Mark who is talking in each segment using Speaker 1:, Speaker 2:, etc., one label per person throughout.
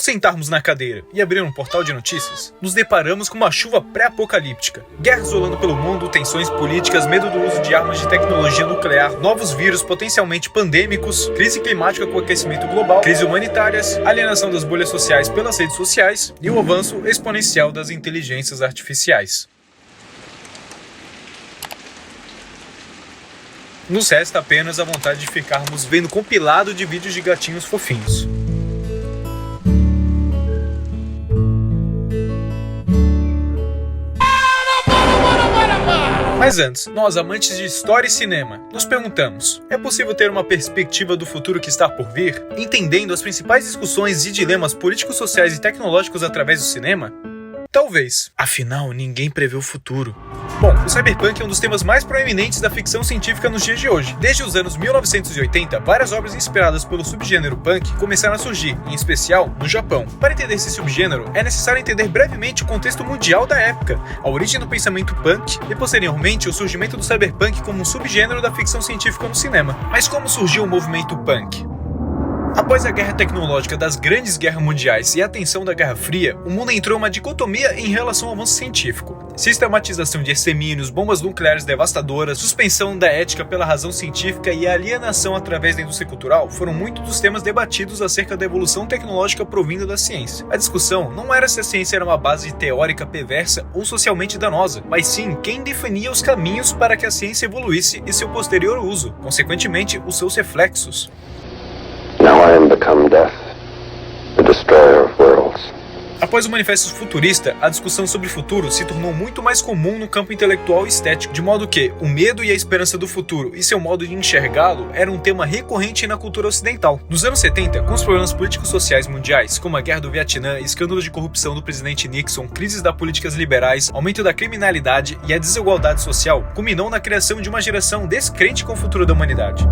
Speaker 1: sentarmos na cadeira e abrir um portal de notícias, nos deparamos com uma chuva pré-apocalíptica. Guerras rolando pelo mundo, tensões políticas, medo do uso de armas de tecnologia nuclear, novos vírus potencialmente pandêmicos, crise climática com aquecimento global, crises humanitárias, alienação das bolhas sociais pelas redes sociais e o avanço exponencial das inteligências artificiais. Nos resta apenas a vontade de ficarmos vendo compilado de vídeos de gatinhos fofinhos. Mas antes, nós amantes de história e cinema, nos perguntamos: é possível ter uma perspectiva do futuro que está por vir, entendendo as principais discussões e dilemas políticos, sociais e tecnológicos através do cinema? Talvez. Afinal, ninguém prevê o futuro. Bom, o cyberpunk é um dos temas mais proeminentes da ficção científica nos dias de hoje. Desde os anos 1980, várias obras inspiradas pelo subgênero punk começaram a surgir, em especial no Japão. Para entender esse subgênero, é necessário entender brevemente o contexto mundial da época, a origem do pensamento punk e, posteriormente, o surgimento do cyberpunk como um subgênero da ficção científica no cinema. Mas como surgiu o movimento punk? Após a guerra tecnológica das grandes guerras mundiais e a tensão da Guerra Fria, o mundo entrou em uma dicotomia em relação ao avanço científico. Sistematização de extermínios, bombas nucleares devastadoras, suspensão da ética pela razão científica e alienação através da indústria cultural foram muitos dos temas debatidos acerca da evolução tecnológica provinda da ciência. A discussão não era se a ciência era uma base teórica perversa ou socialmente danosa, mas sim quem definia os caminhos para que a ciência evoluísse e seu posterior uso, consequentemente os seus reflexos.
Speaker 2: Now I am become death, the destroyer of worlds.
Speaker 1: Após o Manifesto Futurista, a discussão sobre o futuro se tornou muito mais comum no campo intelectual e estético, de modo que o medo e a esperança do futuro e seu modo de enxergá-lo era um tema recorrente na cultura ocidental. Nos anos 70, com os problemas políticos sociais mundiais, como a Guerra do Vietnã, escândalos de corrupção do presidente Nixon, crises das políticas liberais, aumento da criminalidade e a desigualdade social, culminou na criação de uma geração descrente com o futuro da humanidade.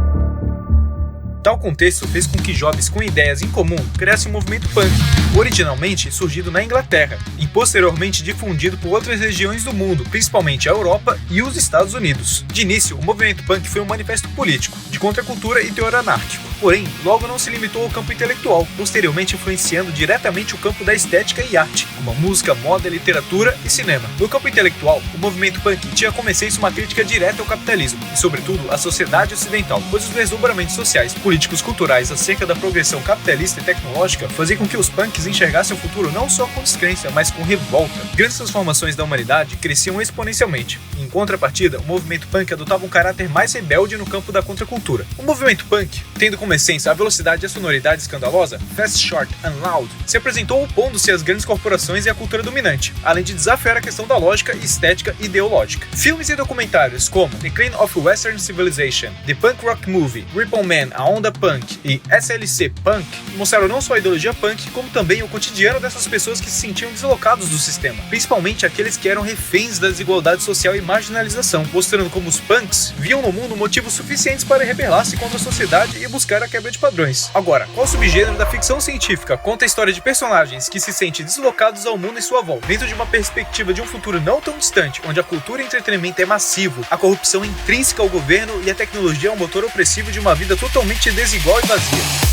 Speaker 1: Tal contexto fez com que jovens com ideias em comum criassem o movimento punk, originalmente surgido na Inglaterra e posteriormente difundido por outras regiões do mundo, principalmente a Europa e os Estados Unidos. De início, o movimento punk foi um manifesto político, de contracultura e teor anárquico, porém, logo não se limitou ao campo intelectual, posteriormente influenciando diretamente o campo da estética e arte, como a música, moda, literatura e cinema. No campo intelectual, o movimento punk tinha como essência uma crítica direta ao capitalismo e, sobretudo, à sociedade ocidental, pois os desdobramentos sociais, políticos, culturais acerca da progressão capitalista e tecnológica faziam com que os punks enxergassem o futuro não só com descrença, mas com revolta. Grandes transformações da humanidade cresciam exponencialmente. Em contrapartida, o movimento punk adotava um caráter mais rebelde no campo da contracultura. O movimento punk, tendo como essência a velocidade e a sonoridade escandalosa, fast, short and loud, se apresentou opondo-se às grandes corporações e à cultura dominante, além de desafiar a questão da lógica, estética e ideológica. Filmes e documentários como Decline of Western Civilization, The Punk Rock Movie, Ripple Man, A Onda Punk e SLC Punk mostraram não só a ideologia punk, como também o cotidiano dessas pessoas que se sentiam deslocados do sistema, principalmente aqueles que eram reféns da desigualdade social e marginalização, mostrando como os punks viam no mundo motivos suficientes para rebelar-se contra a sociedade e buscar a quebra de padrões. Agora, qual subgênero da ficção científica conta a história de personagens que se sentem deslocados ao mundo em sua volta, dentro de uma perspectiva de um futuro não tão distante, onde a cultura e entretenimento é massivo, a corrupção é intrínseca ao governo e a tecnologia é um motor opressivo de uma vida totalmente desigual e vazia?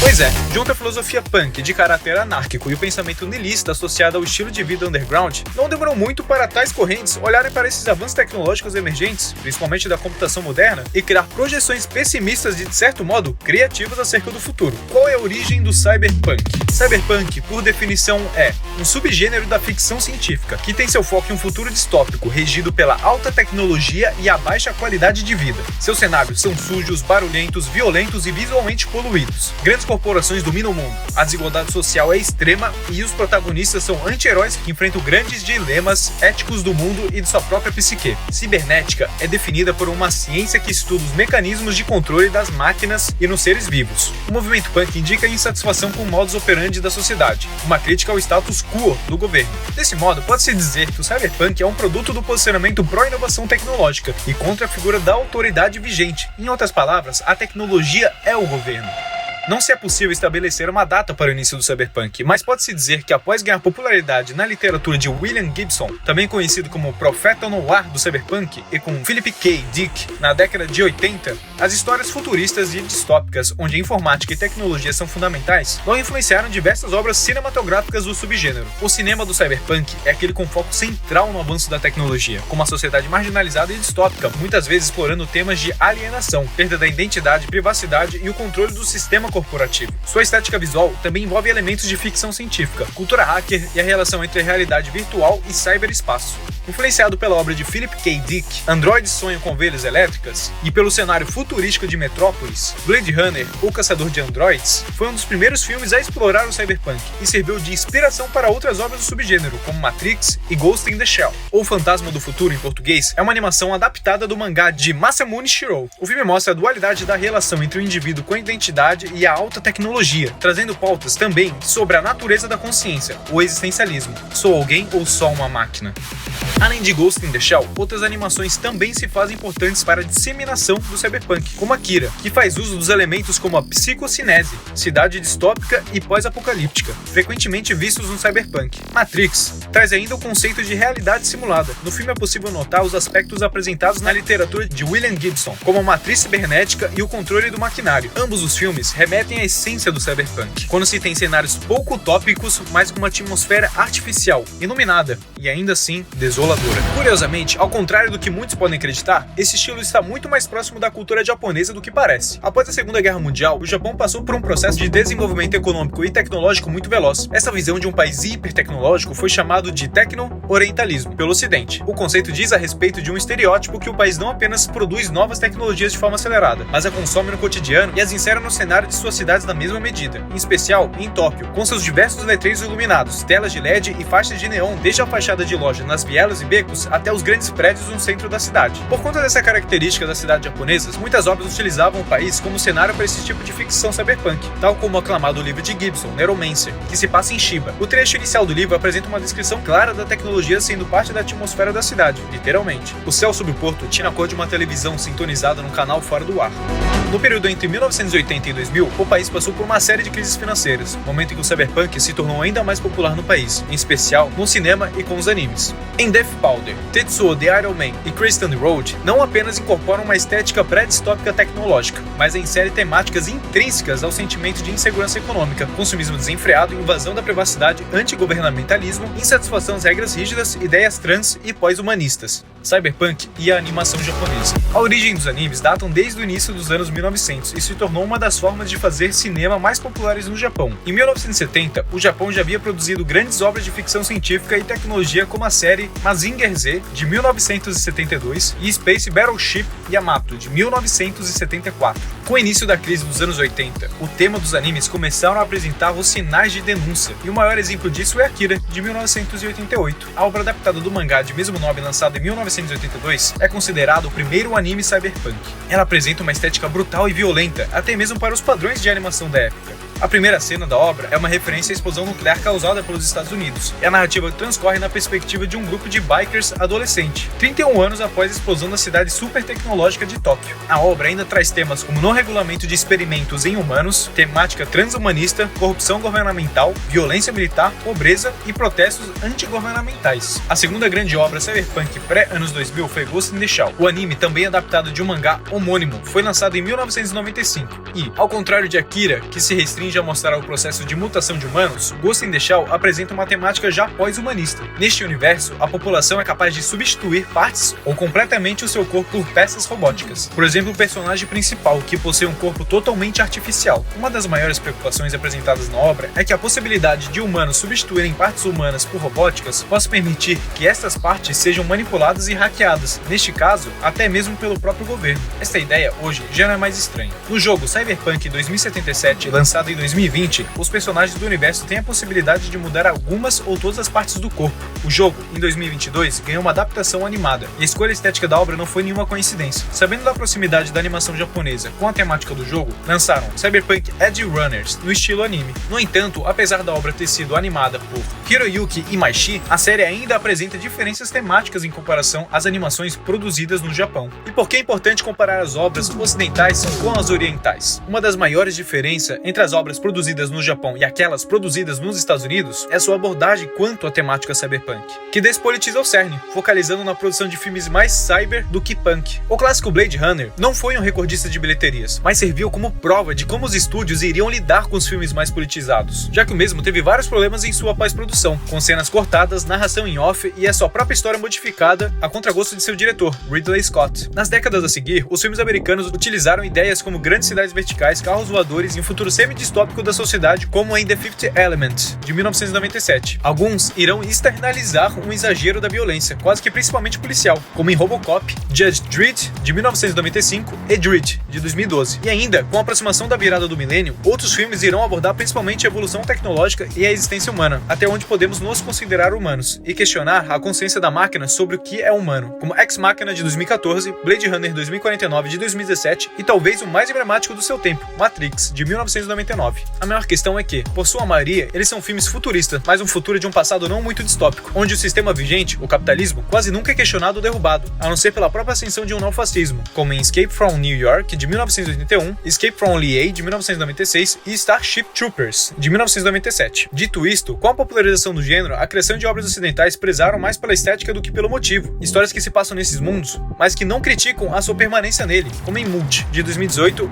Speaker 1: Pois é, junto à filosofia punk de caráter anárquico e o pensamento niilista associado ao estilo de vida underground, não demorou muito para tais correntes olharem para esses avanços tecnológicos emergentes, principalmente da computação moderna, e criar projeções pessimistas e, de certo modo, criativas acerca do futuro. Qual é a origem do cyberpunk? Cyberpunk, por definição, é um subgênero da ficção científica, que tem seu foco em um futuro distópico, regido pela alta tecnologia e a baixa qualidade de vida. Seus cenários são sujos, barulhentos, violentos e visualmente poluídos. Grandes corporações dominam o mundo, a desigualdade social é extrema e os protagonistas são anti-heróis que enfrentam grandes dilemas éticos do mundo e de sua própria psique. Cibernética é definida por uma ciência que estuda os mecanismos de controle das máquinas e nos seres vivos. O movimento punk indica a insatisfação com o modus operandi da sociedade, uma crítica ao status quo do governo. Desse modo, pode-se dizer que o cyberpunk é um produto do posicionamento pró-inovação tecnológica e contra a figura da autoridade vigente. Em outras palavras, a tecnologia é o governo. Não se é possível estabelecer uma data para o início do cyberpunk, mas pode-se dizer que após ganhar popularidade na literatura de William Gibson, também conhecido como profeta noir do cyberpunk, e com Philip K. Dick na década de 80, as histórias futuristas e distópicas, onde a informática e tecnologia são fundamentais, não influenciaram diversas obras cinematográficas do subgênero. O cinema do cyberpunk é aquele com foco central no avanço da tecnologia, com uma sociedade marginalizada e distópica, muitas vezes explorando temas de alienação, perda da identidade, privacidade e o controle do sistema corporativo. Sua estética visual também envolve elementos de ficção científica, cultura hacker e a relação entre realidade virtual e cyberespaço. Influenciado pela obra de Philip K. Dick, Androides Sonham com Ovelhas Elétricas, e pelo cenário futurístico de Metrópolis, Blade Runner, O Caçador de Androids, foi um dos primeiros filmes a explorar o cyberpunk e serviu de inspiração para outras obras do subgênero, como Matrix e Ghost in the Shell. O Fantasma do Futuro, em português, é uma animação adaptada do mangá de Masamune Shirow. O filme mostra a dualidade da relação entre o indivíduo com a identidade e a alta tecnologia, trazendo pautas também sobre a natureza da consciência, o existencialismo. Sou alguém ou só uma máquina? Além de Ghost in the Shell, outras animações também se fazem importantes para a disseminação do cyberpunk, como Akira, que faz uso dos elementos como a psicocinese, cidade distópica e pós-apocalíptica, frequentemente vistos no cyberpunk. Matrix traz ainda o conceito de realidade simulada. No filme é possível notar os aspectos apresentados na literatura de William Gibson, como a matriz cibernética e o controle do maquinário. Ambos os filmes remetem à essência do cyberpunk, quando se tem cenários pouco utópicos, mas com uma atmosfera artificial, iluminada e ainda assim desoladora. Curiosamente, ao contrário do que muitos podem acreditar, esse estilo está muito mais próximo da cultura japonesa do que parece. Após a Segunda Guerra Mundial, o Japão passou por um processo de desenvolvimento econômico e tecnológico muito veloz. Essa visão de um país hipertecnológico foi chamado de tecno-orientalismo pelo Ocidente. O conceito diz a respeito de um estereótipo que o país não apenas produz novas tecnologias de forma acelerada, mas a consome no cotidiano e as insere no cenário de suas cidades na mesma medida, em especial em Tóquio, com seus diversos letreiros iluminados, telas de LED e faixas de neon, desde a fachada de loja nas vielas e becos até os grandes prédios no centro da cidade. Por conta dessa característica das cidades japonesas, muitas obras utilizavam o país como cenário para esse tipo de ficção cyberpunk, tal como o aclamado livro de Gibson, Neuromancer, que se passa em Shiba. O trecho inicial do livro apresenta uma descrição clara da tecnologia sendo parte da atmosfera da cidade, literalmente. O céu sob o porto tinha a cor de uma televisão sintonizada num canal fora do ar. No período entre 1980 e 2000, o país passou por uma série de crises financeiras, momento em que o cyberpunk se tornou ainda mais popular no país, em especial no cinema e com os animes. Em Death Powder, Tetsuo the Iron Man e Kristen Road não apenas incorporam uma estética pré-distópica tecnológica, mas insere temáticas intrínsecas ao sentimento de insegurança econômica, consumismo desenfreado, invasão da privacidade, antigovernamentalismo, insatisfação às regras rígidas, ideias trans e pós-humanistas. Cyberpunk e a animação japonesa. A origem dos animes datam desde o início dos anos 1900 e se tornou uma das formas de fazer cinema mais populares no Japão. Em 1970, o Japão já havia produzido grandes obras de ficção científica e tecnologia como a série Mazinger Z, de 1972, e Space Battleship Yamato, de 1974. Com o início da crise dos anos 80, o tema dos animes começaram a apresentar os sinais de denúncia, e o maior exemplo disso é Akira, de 1988. A obra adaptada do mangá de mesmo nome, lançado em 1982, é considerado o primeiro anime cyberpunk. Ela apresenta uma estética brutal e violenta, até mesmo para os padrões de animação da época. A primeira cena da obra é uma referência à explosão nuclear causada pelos Estados Unidos, e a narrativa transcorre na perspectiva de um grupo de bikers adolescente, 31 anos após a explosão da cidade super tecnológica de Tóquio. A obra ainda traz temas como no regulamento de experimentos em humanos, temática transhumanista, corrupção governamental, violência militar, pobreza e protestos antigovernamentais. A segunda grande obra cyberpunk pré-anos 2000 foi Ghost in the Shell. O anime, também adaptado de um mangá homônimo, foi lançado em 1995 e, ao contrário de Akira, que se restringe a mostrar o processo de mutação de humanos, Ghost in the Shell apresenta uma temática já pós-humanista. Neste universo, a população é capaz de substituir partes ou completamente o seu corpo por peças robóticas. Por exemplo, o personagem principal, que possui um corpo totalmente artificial. Uma das maiores preocupações apresentadas na obra é que a possibilidade de humanos substituírem partes humanas por robóticas possa permitir que estas partes sejam manipuladas e hackeadas, neste caso, até mesmo pelo próprio governo. Esta ideia, hoje, já não é mais estranha. No jogo Cyberpunk 2077, lançado em 2020, os personagens do universo têm a possibilidade de mudar algumas ou todas as partes do corpo. O jogo, em 2022, ganhou uma adaptação animada, e a escolha estética da obra não foi nenhuma coincidência. Sabendo da proximidade da animação japonesa com a temática do jogo, lançaram Cyberpunk Edge Runners no estilo anime. No entanto, apesar da obra ter sido animada por Hiroyuki Imaishi, a série ainda apresenta diferenças temáticas em comparação às animações produzidas no Japão. E por que é importante comparar as obras ocidentais com as orientais? Uma das maiores diferenças entre as obras produzidas no Japão e aquelas produzidas nos Estados Unidos é sua abordagem quanto à temática cyberpunk, que despolitiza o cerne, focalizando na produção de filmes mais cyber do que punk. O clássico Blade Runner não foi um recordista de bilheterias, mas serviu como prova de como os estúdios iriam lidar com os filmes mais politizados, já que o mesmo teve vários problemas em sua pós-produção, com cenas cortadas, narração em off e a sua própria história modificada a contragosto de seu diretor, Ridley Scott. Nas décadas a seguir, os filmes americanos utilizaram ideias como grandes cidades verticais, carros voadores e um futuro semi-distópico da sociedade, como em The Fifth Element, de 1997. Alguns irão externalizar um exagero da violência, quase que principalmente policial, como em Robocop, Judge Dredd, de 1995 e Dredd, de 2012. E ainda, com a aproximação da virada do milênio, outros filmes irão abordar principalmente a evolução tecnológica e a existência humana, até onde podemos nos considerar humanos, e questionar a consciência da máquina sobre o que é humano, como Ex Machina, de 2014, Blade Runner 2049, de 2017 e talvez o mais emblemático do seu tempo, Matrix, de 1999. A maior questão é que, por sua maioria, eles são filmes futuristas, mas um futuro de um passado não muito distópico, onde o sistema vigente, o capitalismo, quase nunca é questionado ou derrubado, a não ser pela própria ascensão de um neofascismo, como em Escape from New York, de 1981, Escape from LA, de 1996 e Starship Troopers, de 1997. Dito isto, com a popularização do gênero, a criação de obras ocidentais prezaram mais pela estética do que pelo motivo. Histórias que se passam nesses mundos, mas que não criticam a sua permanência nele, como em Multi, de 2018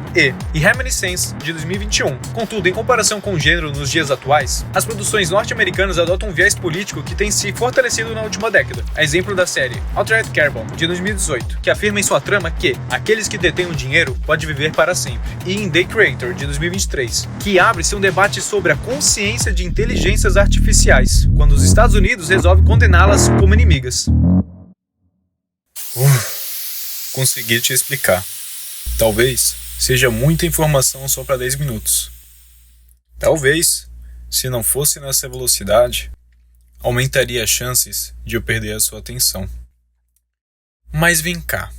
Speaker 1: e Reminiscence, de 2021. Contudo, em comparação com o gênero nos dias atuais, as produções norte-americanas adotam um viés político que tem se fortalecido na última década. A exemplo da série Altered Carbon, de 2018, que afirma em sua trama que aqueles que detêm o dinheiro podem viver para sempre. E em The Creator, de 2023, que abre-se um debate sobre a consciência de inteligências artificiais, quando os Estados Unidos resolvem condená-las como inimigas.
Speaker 3: Consegui te explicar. Talvez seja muita informação só para 10 minutos. Talvez, se não fosse nessa velocidade, aumentaria as chances de eu perder a sua atenção. Mas vem cá.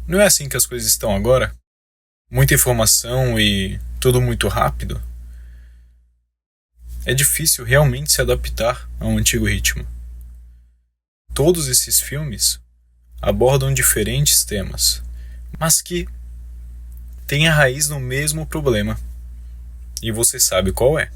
Speaker 3: Não é assim que as coisas estão agora? Muita informação e tudo muito rápido? É difícil realmente se adaptar a um antigo ritmo. Todos esses filmes abordam diferentes temas, mas que têm a raiz no mesmo problema. E você sabe qual é.